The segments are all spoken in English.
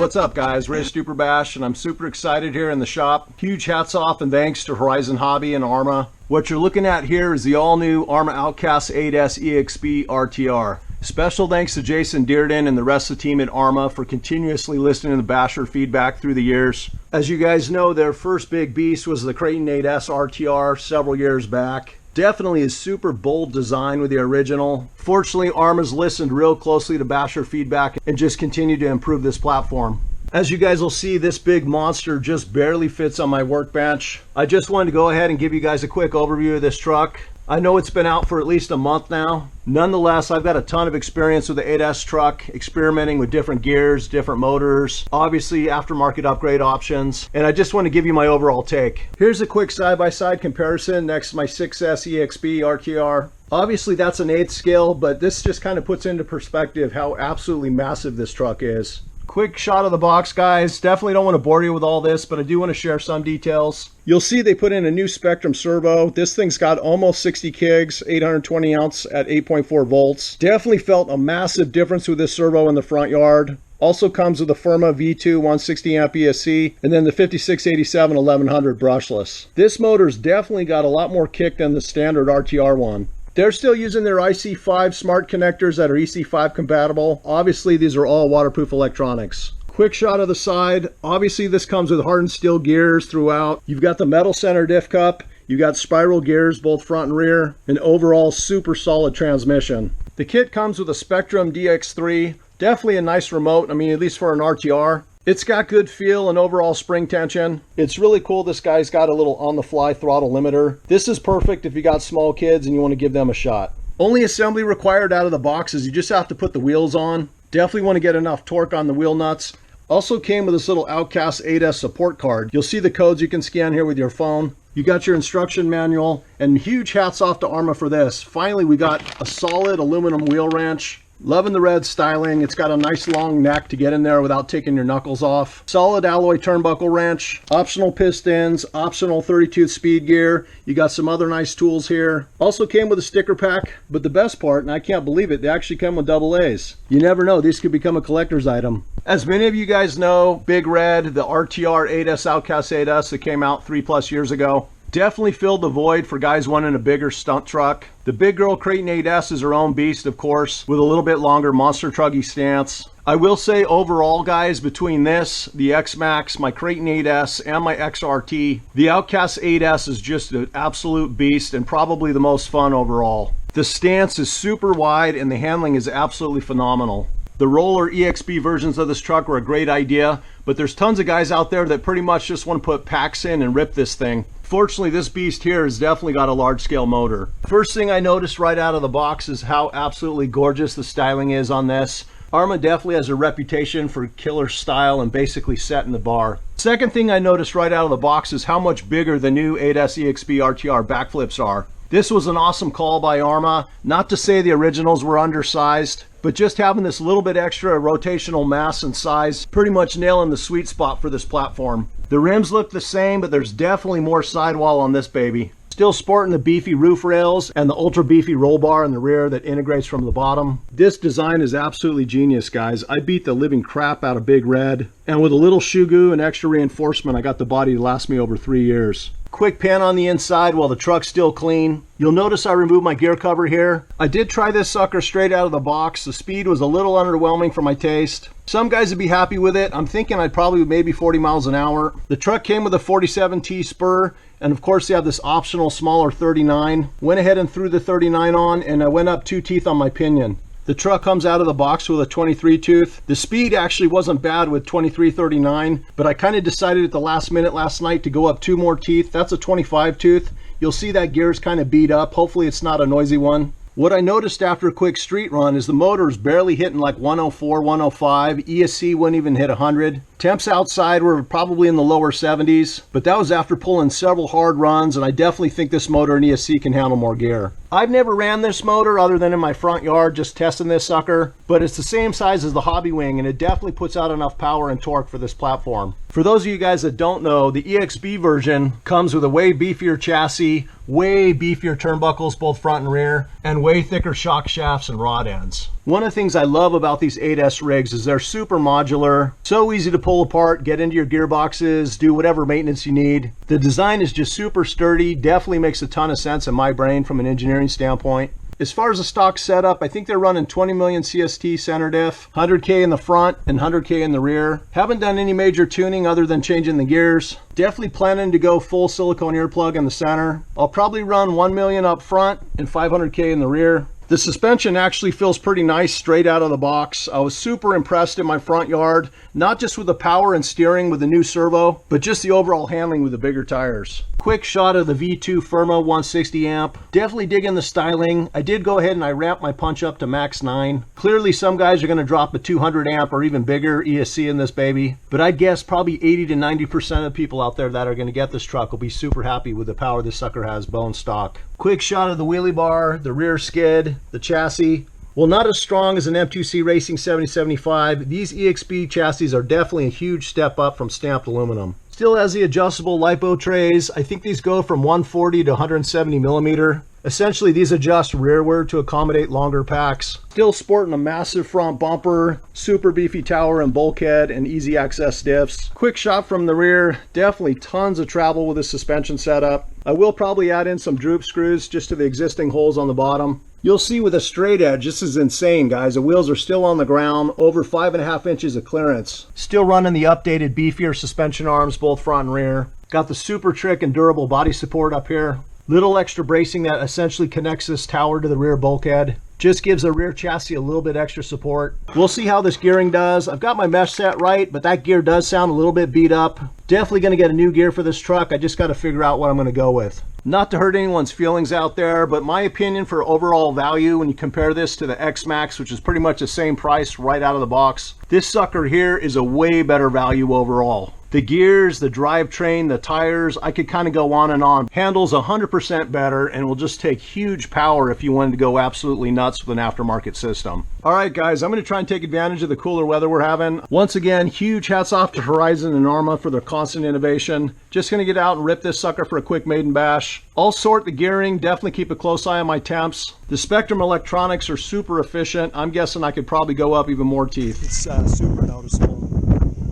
What's up guys, Ray Stuper Bash, and I'm super excited here in the shop. Huge hats off and thanks to Horizon Hobby and ARRMA. What you're looking at here is the all-new ARRMA OUTCAST 8S EXB RTR. Special thanks to Jason Dearden and the rest of the team at ARRMA for continuously listening to the Basher feedback through the years. As you guys know, their first big beast was the Creighton 8S RTR several years back. Definitely a super bold design with the original. Fortunately, ARRMA's listened real closely to Basher feedback and just continued to improve this platform. As you guys will see, this big monster just barely fits on my workbench. I just wanted to go ahead and give you guys a quick overview of this truck. I know it's been out for at least a month now. Nonetheless, I've got a ton of experience with the 8S truck, experimenting with different gears, different motors, obviously aftermarket upgrade options, and I just want to give you my overall take. Here's a quick side-by-side comparison next to my 6S EXB RTR. Obviously that's an 8th scale, but this just kind of puts into perspective how absolutely massive this truck is. Quick shot of the box, guys. Definitely don't want to bore you with all this, but I do want to share some details. You'll see they put in a new Spectrum servo. This thing's got almost 60 kigs, 820 ounce at 8.4 volts. Definitely felt a massive difference with this servo in the front yard. Also comes with a Firma V2 160 amp ESC and then the 5687 1100 brushless. This motor's definitely got a lot more kick than the standard RTR one. They're still using their IC5 smart connectors that are EC5 compatible. Obviously, these are all waterproof electronics. Quick shot of the side. Obviously, this comes with hardened steel gears throughout. You've got the metal center diff cup. You've got spiral gears, both front and rear. An overall super solid transmission. The kit comes with a Spectrum DX3. Definitely a nice remote. I mean, at least for an RTR. It's got good feel and overall spring tension. It's really cool this guy's got a little on-the-fly throttle limiter. This is perfect if you got small kids and you want to give them a shot. Only assembly required out of the box is you just have to put the wheels on. Definitely want to get enough torque on the wheel nuts. Also came with this little OUTCAST 8S support card. You'll see the codes you can scan here with your phone. You got your instruction manual, and huge hats off to ARRMA for this. Finally, we got a solid aluminum wheel wrench. Loving the red styling. It's got a nice long neck to get in there without taking your knuckles off. Solid alloy turnbuckle wrench, optional pistons, optional 32th speed gear. You got some other nice tools here. Also came with a sticker pack, but the best part, and I can't believe it, they actually come with double A's. You never know, these could become a collector's item. As many of you guys know, Big Red, the RTR 8S OUTCAST 8S that came out 3+ years ago, definitely filled the void for guys wanting a bigger stunt truck. The big girl Creighton 8S is her own beast, of course, with a little bit longer monster trucky stance. I will say overall, guys, between this, the X-Max, my Creighton 8S, and my XRT, the OUTCAST 8S is just an absolute beast and probably the most fun overall. The stance is super wide and the handling is absolutely phenomenal. The roller EXB versions of this truck were a great idea, but there's tons of guys out there that pretty much just want to put packs in and rip this thing. Fortunately, this beast here has definitely got a large scale motor. First thing I noticed right out of the box is how absolutely gorgeous the styling is on this. ARRMA definitely has a reputation for killer style and basically setting the bar. Second thing I noticed right out of the box is how much bigger the new 8S EXB RTR backflips are. This was an awesome call by ARRMA. Not to say the originals were undersized, but just having this little bit extra rotational mass and size, pretty much nailing the sweet spot for this platform. The rims look the same, but there's definitely more sidewall on this baby. Still sporting the beefy roof rails and the ultra beefy roll bar in the rear that integrates from the bottom. This design is absolutely genius, guys. I beat the living crap out of Big Red, and with a little shoe goo and extra reinforcement, I got the body to last me over 3 years. Quick pan on the inside while the truck's still clean. You'll notice I removed my gear cover here. I did try this sucker straight out of the box. The speed was a little underwhelming for my taste. Some guys would be happy with it. I'm thinking I'd probably maybe 40 miles an hour. The truck came with a 47T spur, and of course they have this optional smaller 39. Went ahead and threw the 39 on, and I went up 2 teeth on my pinion. The truck comes out of the box with a 23 tooth. The speed actually wasn't bad with 2339, but I kind of decided at the last minute last night to go up 2 more teeth. That's a 25 tooth. You'll see that gear's kind of beat up. Hopefully it's not a noisy one. What I noticed after a quick street run is the motor's barely hitting like 104, 105. ESC wouldn't even hit 100. Temps outside were probably in the lower 70s, but that was after pulling several hard runs, and I definitely think this motor and ESC can handle more gear. I've never ran this motor other than in my front yard just testing this sucker, but it's the same size as the Hobby Wing, and it definitely puts out enough power and torque for this platform. For those of you guys that don't know, the EXB version comes with a way beefier chassis, way beefier turnbuckles both front and rear, and way thicker shock shafts and rod ends. One of the things I love about these 8S rigs is they're super modular, so easy to pull apart, get into your gearboxes, do whatever maintenance you need. The design is just super sturdy, definitely makes a ton of sense in my brain from an engineering standpoint. As far as the stock setup, I think they're running 20 million CST center diff, 100K in the front and 100K in the rear. Haven't done any major tuning other than changing the gears. Definitely planning to go full silicone earplug in the center. I'll probably run 1 million up front and 500K in the rear. The suspension actually feels pretty nice straight out of the box. I was super impressed in my front yard, not just with the power and steering with the new servo, but just the overall handling with the bigger tires. Quick shot of the V2 Firma 160 amp. Definitely digging the styling. I did go ahead and I ramped my punch up to max 9. Clearly some guys are going to drop a 200 amp or even bigger ESC in this baby, but I guess probably 80 to 90% of people out there that are going to get this truck will be super happy with the power this sucker has bone stock. Quick shot of the wheelie bar, the rear skid, the chassis. Well, not as strong as an M2C Racing 7075, these EXB chassis are definitely a huge step up from stamped aluminum. Still has the adjustable lipo trays. I think these go from 140 to 170 millimeter. Essentially, these adjust rearward to accommodate longer packs. Still sporting a massive front bumper, super beefy tower and bulkhead, and easy access diffs. Quick shot from the rear, definitely tons of travel with this suspension setup. I will probably add in some droop screws just to the existing holes on the bottom. You'll see with a straight edge, this is insane, guys. The wheels are still on the ground, over 5.5 inches of clearance. Still running the updated beefier suspension arms, both front and rear. Got the super trick and durable body support up here. Little extra bracing that essentially connects this tower to the rear bulkhead. Just gives the rear chassis a little bit extra support. We'll see how this gearing does. I've got my mesh set right, but that gear does sound a little bit beat up. Definitely going to get a new gear for this truck. I just got to figure out what I'm going to go with. Not to hurt anyone's feelings out there, but my opinion for overall value, when you compare this to the X-Max, which is pretty much the same price right out of the box, this sucker here is a way better value overall. The gears, the drivetrain, the tires, I could kind of go on and on. Handles 100% better and will just take huge power if you wanted to go absolutely nuts with an aftermarket system. All right, guys, I'm going to try and take advantage of the cooler weather we're having. Once again, huge hats off to Horizon and ARRMA for their constant innovation. Just going to get out and rip this sucker for a quick maiden bash. I'll sort the gearing, definitely keep a close eye on my temps. The Spectrum electronics are super efficient. I'm guessing I could probably go up even more teeth. It's super noticeable,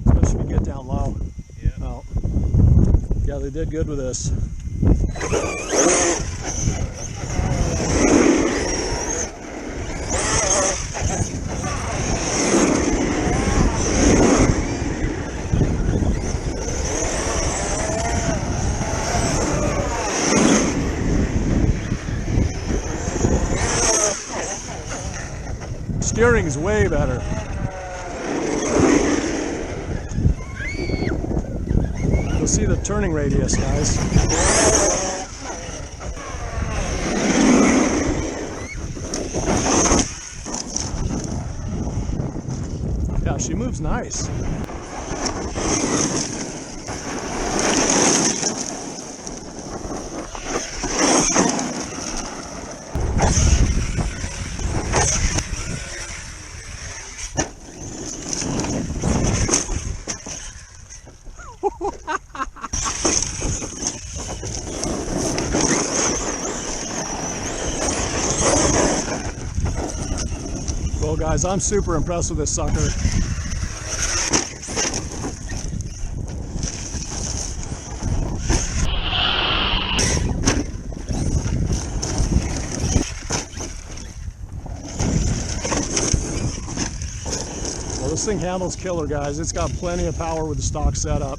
especially when you get down low. Yeah. Oh. Yeah, they did good with this. Steering's way better. You'll see the turning radius, guys. Yeah, she moves nice. Well, guys, I'm super impressed with this sucker. Well, this thing handles killer, guys. It's got plenty of power with the stock setup.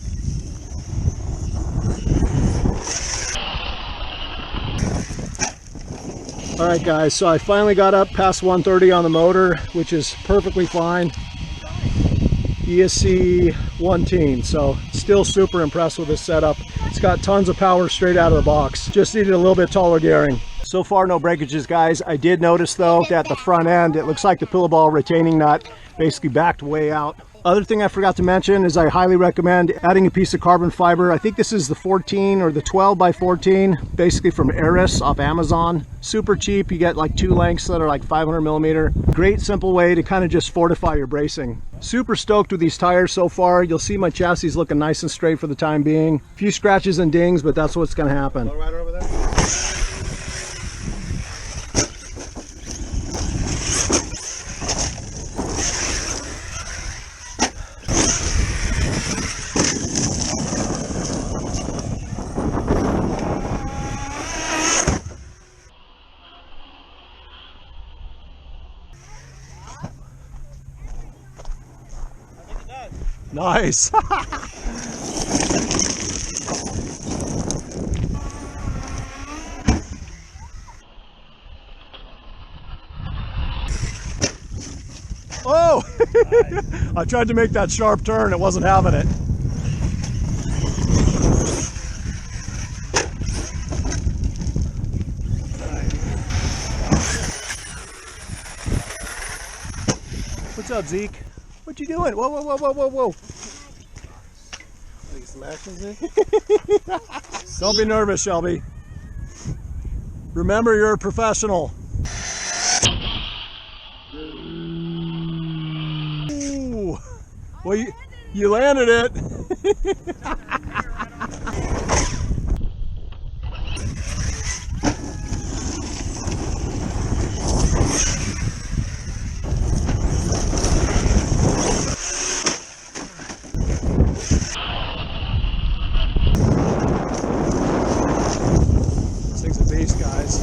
All right, guys, so I finally got up past 130 on the motor, which is perfectly fine. ESC 110, so still super impressed with this setup. It's got tons of power straight out of the box. Just needed a little bit taller gearing. So far, no breakages, guys. I did notice, though, that the front end, it looks like the pillow ball retaining nut basically backed way out. Other thing I forgot to mention is I highly recommend adding a piece of carbon fiber. I think this is the 14 or the 12 by 14, basically from ARRMA off Amazon. Super cheap. You get like 2 lengths that are like 500 millimeter. Great simple way to kind of just fortify your bracing. Super stoked with these tires so far. You'll see my chassis looking nice and straight for the time being. A few scratches and dings, but that's what's going to happen. Right over there. Nice. Oh! Nice. I tried to make that sharp turn, it wasn't having it. What's up, Zeke? What you doing? Whoa, whoa, whoa, whoa, whoa, whoa. Get some action, Zeke? Don't be nervous, Shelby. Remember, you're a professional. Ooh. Well, you landed it. This thing's a beast, guys.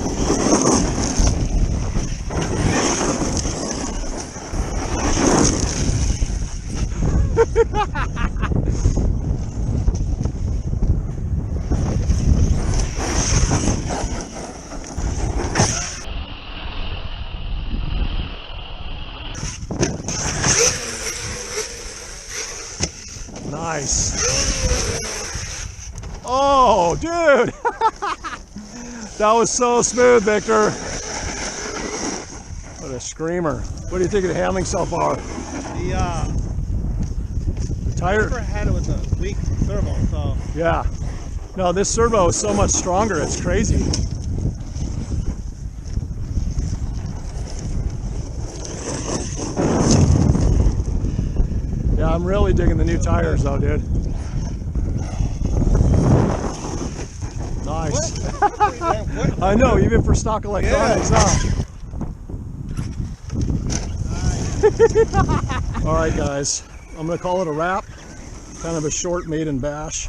Nice. Oh, dude. That was so smooth, Victor. What a screamer. What do you think of the handling so far? The tire. never had it with a weak servo, so. Yeah. No, this servo is so much stronger, it's crazy. Yeah, I'm really digging the new tires though, dude. Nice. I know, even for stock electronics, huh? All right, guys, I'm gonna call it a wrap. Kind of a short maiden bash.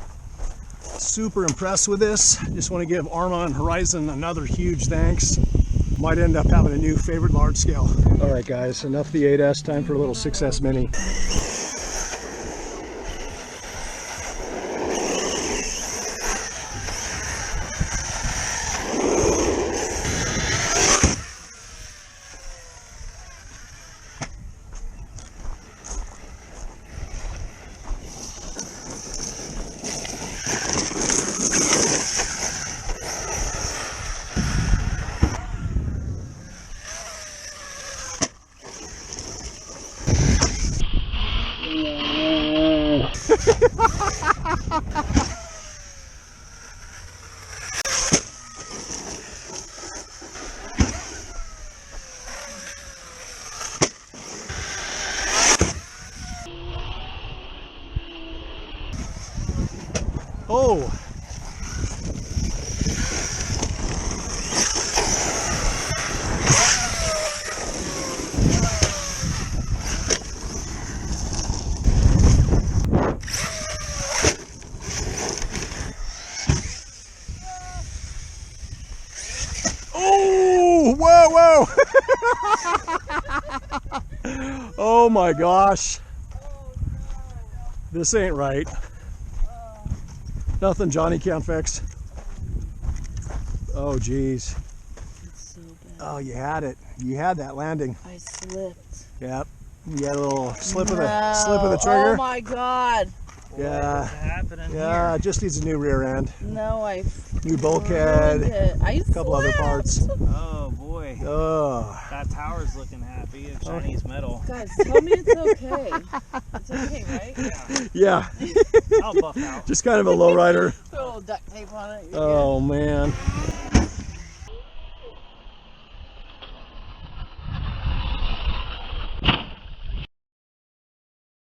Super impressed with this. Just want to give ARRMA and Horizon another huge thanks. Might end up having a new favorite large scale. All right, guys, enough the 8S. Time for a little 6S Mini. Oh! Oh! Whoa, whoa! Oh my gosh. This ain't right. Nothing Johnny can't fix. Oh geez. It's so bad. Oh, you had it. You had that landing. I slipped. Yep. You got a little slip of No. the trigger. Oh my god. Yeah. What's happening Yeah, here? it just needs a new rear end. No, I New bulkhead. a Couple other parts. Oh boy. Oh. That tower's looking happy. It's Chinese metal. Guys, tell me it's okay. It's okay, right? Yeah. I'll buff out. Just kind of a low rider. Throw a little duct tape on it. Oh man.